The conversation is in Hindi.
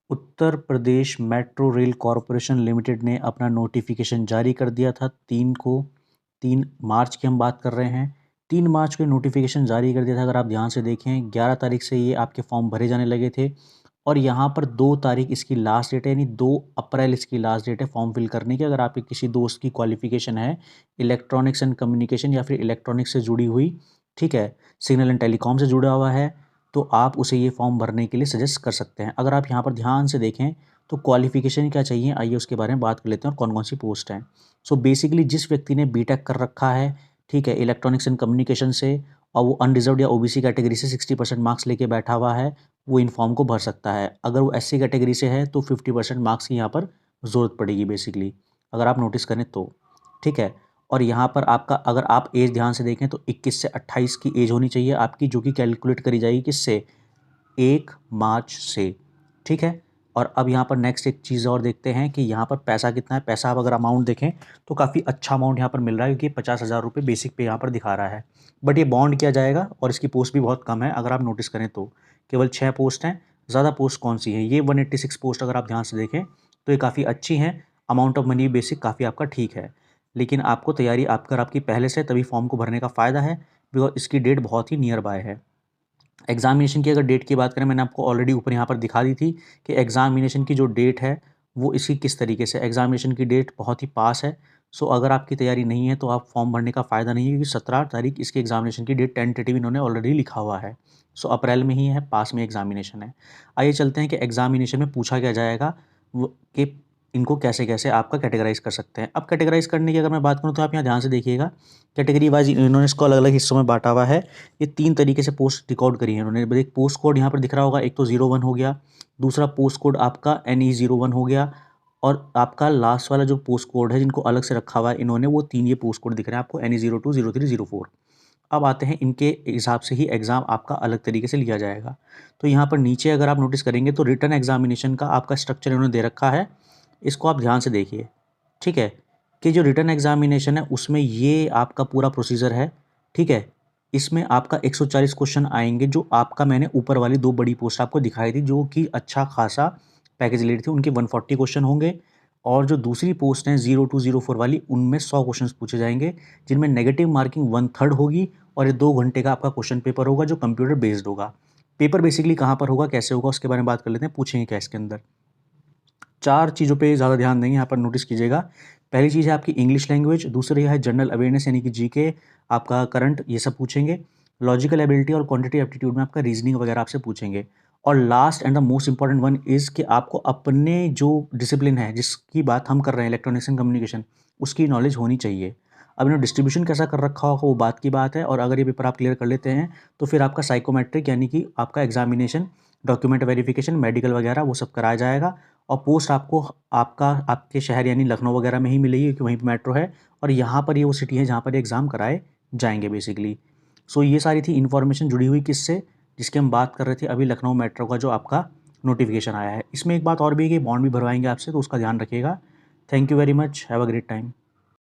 Uttar Pradesh metro rail corporation limited ने अपना नोटिफिकेशन जारी कर दिया था 3 मार्च की हम बात कर रहे हैं। 3 मार्च को नोटिफिकेशन जारी कर दिया था। अगर आप ध्यान से देखें 11 तारीख से ये आपके फॉर्म भरे जाने लगे थे और यहाँ पर 2 तारीख इसकी लास्ट डेट है, यानी 2 अप्रैल इसकी लास्ट डेट है फॉर्म फिल करने की। अगर आपके किसी दोस्त की क्वालिफिकेशन है इलेक्ट्रॉनिक्स एंड कम्युनिकेशन या फिर इलेक्ट्रॉनिक्स से जुड़ी हुई, ठीक है, सिग्नल एंड टेलीकॉम से जुड़ा हुआ है, तो आप उसे ये फॉर्म भरने के लिए सजेस्ट कर सकते हैं। अगर आप यहाँ पर ध्यान से देखें तो क्वालिफिकेशन क्या चाहिए, आइए उसके बारे में बात कर लेते हैं और कौन कौन सी पोस्ट हैं। सो बेसिकली जिस व्यक्ति ने बीटेक कर रखा है, ठीक है, इलेक्ट्रॉनिक्स एंड कम्युनिकेशन से, और वो अनरिजर्व्ड या ओबीसी कैटेगरी से 60% मार्क्स लेके बैठा हुआ है, वो इन फॉर्म को भर सकता है। अगर वो एससी कैटेगरी से है तो 50% मार्क्स की यहाँ पर ज़रूरत पड़ेगी बेसिकली, अगर आप नोटिस करें तो, ठीक है। और यहाँ पर आपका, अगर आप एज ध्यान से देखें तो 21 से 28 की एज होनी चाहिए आपकी, जो कि कैलकुलेट करी जाएगी किससे, 1 मार्च से, ठीक है। और अब यहाँ पर नेक्स्ट एक चीज़ और देखते हैं कि यहाँ पर पैसा कितना है। पैसा आप अगर अमाउंट देखें तो काफ़ी अच्छा अमाउंट यहाँ पर मिल रहा है, क्योंकि 50,000 रुपये बेसिक पे यहाँ पर दिखा रहा है। बट ये बॉन्ड किया जाएगा और इसकी पोस्ट भी बहुत कम है। अगर आप नोटिस करें तो केवल 6 पोस्ट हैं। ज़्यादा पोस्ट कौन सी है, ये 186 पोस्ट अगर आप ध्यान से देखें तो ये काफ़ी अच्छी हैं। अमाउंट ऑफ मनी बेसिक काफ़ी आपका ठीक है, लेकिन आपको तैयारी अगर आपकी पहले से, तभी फॉर्म को भरने का फ़ायदा है, बिकॉज इसकी डेट बहुत ही नियर बाय है। एग्ज़ामिनेशन की अगर डेट की बात करें, मैंने आपको ऑलरेडी ऊपर यहाँ पर दिखा दी थी कि एग्ज़ामिनेशन की जो डेट है वो इसकी किस तरीके से, एग्ज़ामिनेशन की डेट बहुत ही पास है। सो अगर आपकी तैयारी नहीं है तो आप फॉर्म भरने का फ़ायदा नहीं है, क्योंकि 17 तारीख इसकी एग्ज़ामिनेशन की डेट टेंटेटिव इन्होंने ऑलरेडी लिखा हुआ है। सो अप्रैल में ही है, पास में एग्ज़ामिनेशन है। आइए चलते हैं कि एग्ज़ामिनेशन में पूछा क्या जाएगा, वो कि इनको कैसे-कैसे आपका कैटेगराइज़ कर सकते हैं। अब कैटेगराइज़ करने की अगर मैं बात करूँ तो आप यहाँ ध्यान से देखिएगा, कैटेगरी वाइज़ इन्होंने इसको अलग-अलग हिस्सों में बाँटा हुआ है। ये 3 तरीके से पोस्ट रिकॉर्ड करी है इन्होंने। एक पोस्ट कोड यहाँ पर दिख रहा होगा, एक तो 01 हो गया, दूसरा पोस्ट कोड आपका NE01 हो गया, और आपका लास्ट वाला जो पोस्ट कोड है जिनको अलग से रखा हुआ है इन्होंने, वो 3 ये पोस्ट कोड दिख रहे हैं आपको, NE02, 03, 04। अब आते हैं इनके हिसाब से ही एग्ज़ाम आपका अलग तरीके से लिया जाएगा। तो यहाँ पर नीचे अगर आप नोटिस करेंगे तो रिटन एग्ज़ामिनेशन का आपका स्ट्रक्चर इन्होंने दे रखा है। इसको आप ध्यान से देखिए, ठीक है, कि जो रिटन एग्ज़ामिनेशन है उसमें ये आपका पूरा प्रोसीजर है, ठीक है। इसमें आपका 140 क्वेश्चन आएँगे, जो आपका मैंने ऊपर वाली 2 बड़ी पोस्ट आपको दिखाई थी, जो कि अच्छा खासा पैकेज ले रही थी, उनके 140 क्वेश्चन होंगे। और जो दूसरी पोस्ट हैं 02, 04 वाली, उनमें 100 क्वेश्चंस पूछे जाएँगे, जिनमें नेगेटिव मार्किंग 1/3 होगी, और ये 2 घंटे का आपका क्वेश्चन पेपर होगा जो कंप्यूटर बेस्ड होगा। पेपर बेसिकली कहाँ पर होगा, कैसे होगा, उसके बारे में बात कर लेते हैं। पूछेंगे क्या इसके अंदर, 4 चीज़ों पे ज़्यादा ध्यान देंगे, यहाँ पर नोटिस कीजिएगा। पहली चीज़ है आपकी इंग्लिश लैंग्वेज, दूसरी है जनरल अवेयरनेस यानी कि जीके, आपका करंट, ये सब पूछेंगे। लॉजिकल एबिलिटी और क्वांटिटेटिव एप्टीट्यूड में आपका रीजनिंग वगैरह आपसे पूछेंगे। और last and the most important one is कि आपको अपने जो डिसिप्लिन है, जिसकी बात हम कर रहे हैं इलेक्ट्रॉनिक्स एंड कम्युनिकेशन, उसकी नॉलेज होनी चाहिए। अब इन्होंने डिस्ट्रीब्यूशन कैसा कर रखा होगा वो बात की बात है, और अगर ये पेपर आप क्लियर कर लेते हैं तो फिर आपका साइकोमेट्रिक यानी कि आपका एग्जामिनेशन, डॉक्यूमेंट वेरिफिकेशन, मेडिकल वगैरह वो सब कराया जाएगा। और पोस्ट आपको आपके शहर यानी लखनऊ वगैरह में ही मिलेगी, क्योंकि वहीं पे मेट्रो है, और यहाँ पर ये वो सिटी है जहाँ पर एग्ज़ाम कराए जाएंगे बेसिकली। सो ये सारी थी इन्फॉर्मेशन जुड़ी हुई किससे, जिसकी हम बात कर रहे थे अभी, लखनऊ मेट्रो का जो आपका नोटिफिकेशन आया है। इसमें एक बात और भी है कि बॉन्ड भी भरवाएंगे आपसे, तो उसका ध्यान रखिएगा। Thank you very much, have a great time.